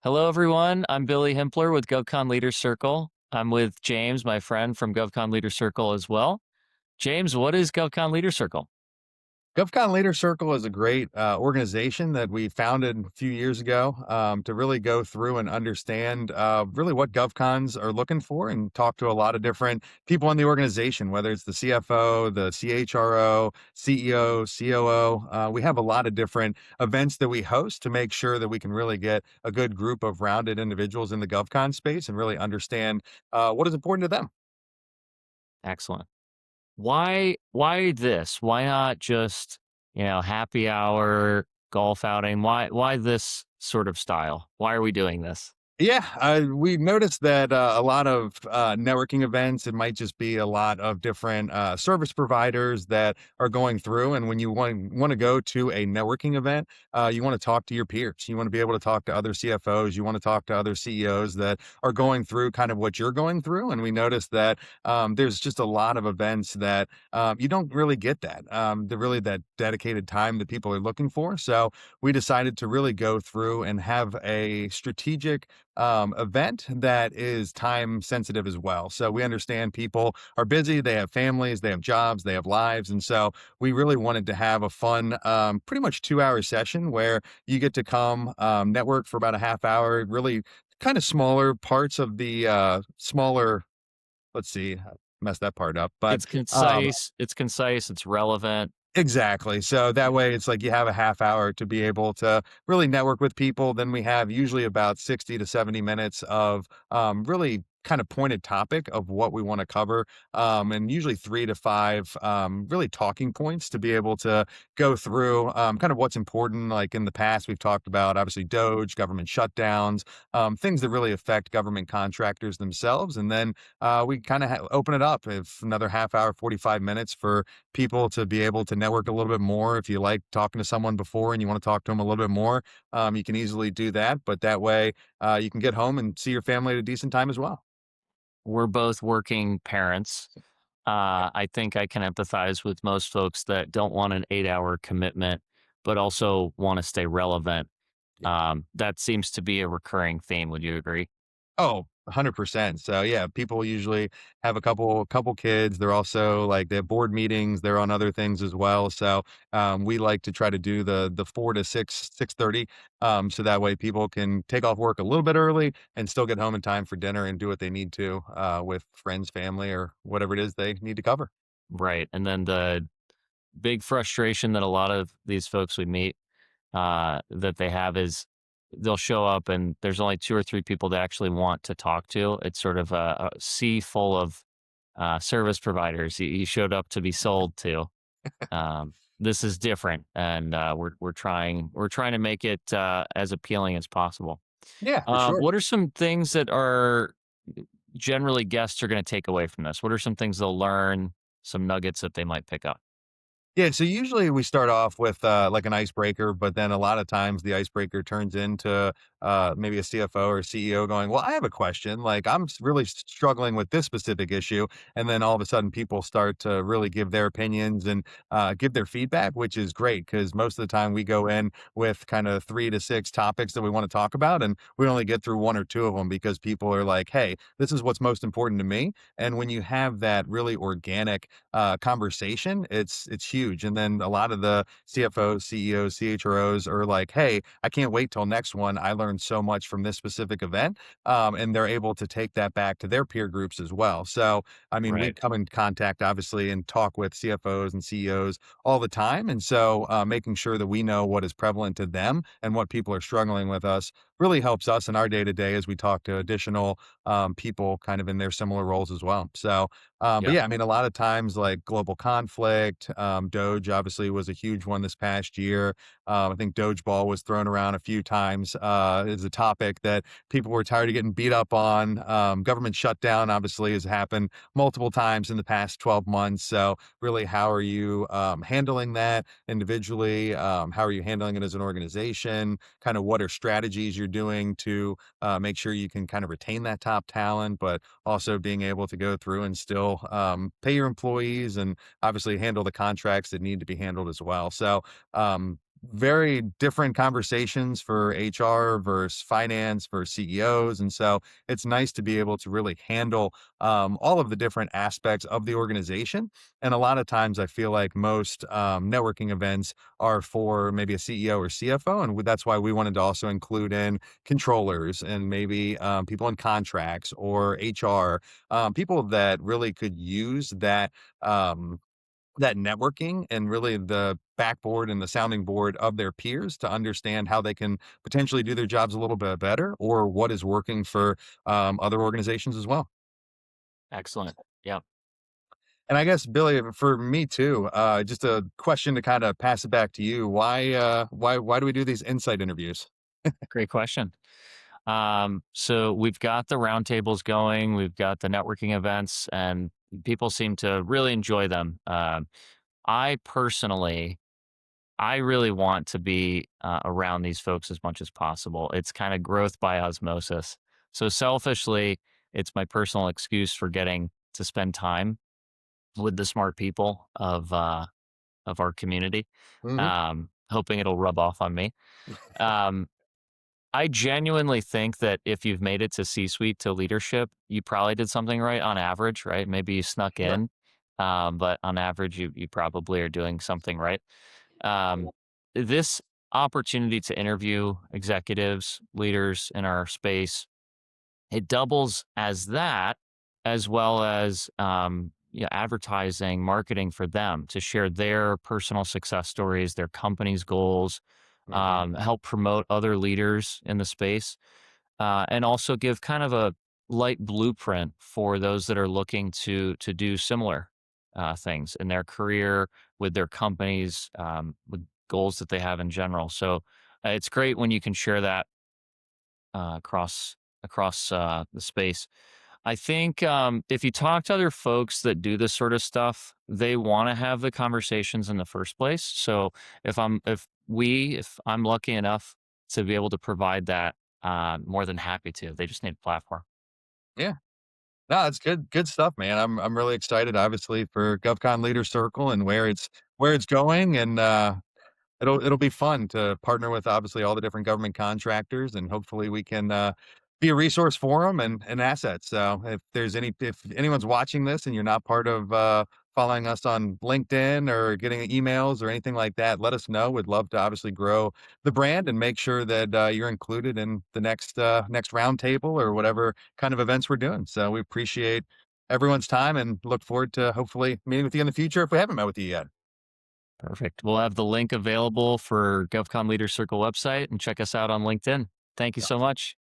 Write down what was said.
Hello, everyone. I'm Billy Himpler with GovCon Leaders Circle. I'm with James, my friend from GovCon Leaders Circle as well. James, what is GovCon Leaders Circle? GovCon Leaders Circle is a great organization that we founded a few years ago to really go through and understand really what GovCons are looking for and talk to a lot of different people in the organization, whether it's the CFO, the CHRO, CEO, COO. We have a lot of different events that we host to make sure that we can really get a good group of rounded individuals in the GovCon space and really understand what is important to them. Excellent. Why this? Why not just, happy hour, golf outing? Why this sort of style? Why are we doing this? Yeah, we noticed that a lot of networking events, it might just be a lot of different service providers that are going through. And when you want to go to a networking event, you want to talk to your peers. You want to be able to talk to other CFOs. You want to talk to other CEOs that are going through kind of what you're going through. And we noticed that there's just a lot of events that you don't really get that dedicated time that people are looking for. So we decided to really go through and have a strategic event that is time sensitive as well. So we understand people are busy, they have families, they have jobs, they have lives. And so we really wanted to have a fun, pretty much 2 hour session where you get to come network for about a half hour, really kind of smaller parts of the let's see, I messed that part up. But It's um, concise. It's concise. It's relevant. exactly. So that way it's like you have a half hour to be able to really network with people. Then we have usually about 60 to 70 minutes of really kind of pointed topic of what we want to cover. And usually 3 to 5 really talking points to be able to go through kind of what's important. Like in the past, we've talked about obviously Doge, government shutdowns, things that really affect government contractors themselves. And then we kind of open it up if another half hour, 45 minutes for people to be able to network a little bit more. If you like talking to someone before and you want to talk to them a little bit more, you can easily do that. But that way, you can get home and see your family at a decent time as well. We're both working parents. I think I can empathize with most folks that don't want an 8-hour commitment, but also want to stay relevant. That seems to be a recurring theme. Would you agree? Oh, 100%. So yeah, people usually have a couple kids. They're also like they have board meetings. They're on other things as well. So we like to try to do the 4 to 6, 6:30, so that way people can take off work a little bit early and still get home in time for dinner and do what they need to with friends, family, or whatever it is they need to cover. Right. And then the big frustration that a lot of these folks we meet that they have is they'll show up and there's only two or three people they actually want to talk to. It's sort of a sea full of service providers you showed up to be sold to. This is different, and we're trying to make it as appealing as possible. Yeah, for sure. What are some things that are generally guests are going to take away from this? What are some things they'll learn? Some nuggets that they might pick up. Yeah, so usually we start off with like an icebreaker, but then a lot of times the icebreaker turns into maybe a CFO or CEO going, "Well, I have a question. Like, really struggling with this specific issue," and then all of a sudden, people start to really give their opinions and give their feedback, which is great because most of the time we go in with kind of 3 to 6 topics that we want to talk about, and we only get through 1 or 2 of them because people are like, "Hey, this is what's most important to me." And when you have that really organic conversation, it's huge. And then a lot of the CFOs, CEOs, CHROs are like, "Hey, I can't wait till next one. I learned so much from this specific event," and they're able to take that back to their peer groups as well. So, I mean, we Right. come in contact obviously and talk with CFOs and CEOs all the time, and so making sure that we know what is prevalent to them and what people are struggling with us really helps us in our day to day as we talk to additional people kind of in their similar roles as well. So but Yeah. yeah, I mean, a lot of times like global conflict, Doge obviously was a huge one this past year. I think Doge ball was thrown around a few times as a topic that people were tired of getting beat up on. Government shutdown obviously has happened multiple times in the past 12 months. So really, how are you handling that individually? How are you handling it as an organization? Kind of what are strategies you're doing to make sure you can kind of retain that top talent, but also being able to go through and still pay your employees and obviously handle the contracts that need to be handled as well. So very different conversations for HR versus finance versus CEOs. And so it's nice to be able to really handle all of the different aspects of the organization. And a lot of times I feel like most networking events are for maybe a CEO or CFO. And that's why we wanted to also include in controllers and maybe people in contracts or HR, people that really could use that. That networking and really the backboard and the sounding board of their peers to understand how they can potentially do their jobs a little bit better or what is working for other organizations as well. Excellent. Yeah. And I guess Billy, for me too, just a question to kind of pass it back to you. Why do we do these insight interviews? Great question. So we've got the roundtables going, we've got the networking events, and people seem to really enjoy them. I personally, I really want to be around these folks as much as possible. It's kind of growth by osmosis. So selfishly, it's my personal excuse for getting to spend time with the smart people of our community. Hmm. Hoping it'll rub off on me. Um, I genuinely think that if you've made it to C-suite, to leadership, you probably did something right on average, right? Maybe you snuck Sure. in, but on average, you probably are doing something right. Um, this opportunity to interview executives, leaders in our space, it doubles as that, as well as advertising, marketing for them to share their personal success stories, their company's goals, Hmm. help promote other leaders in the space, and also give kind of a light blueprint for those that are looking to do similar things in their career with their companies, with goals that they have in general. So it's great when you can share that across the space. I think if you talk to other folks that do this sort of stuff, they want to have the conversations in the first place. So if I'm lucky enough to be able to provide that, more than happy to. They just need a platform. Yeah. No, it's good stuff, man. I'm really excited, obviously, for GovCon Leaders Circle and where it's going, and it'll be fun to partner with obviously all the different government contractors, and hopefully we can be a resource for them and an asset. So if anyone's watching this and you're not part of following us on LinkedIn or getting emails or anything like that, let us know. We'd love to obviously grow the brand and make sure that you're included in the next roundtable or whatever kind of events we're doing. So we appreciate everyone's time and look forward to hopefully meeting with you in the future if we haven't met with you yet. Perfect. We'll have the link available for GovCon Leaders Circle website and check us out on LinkedIn. Thank you so much.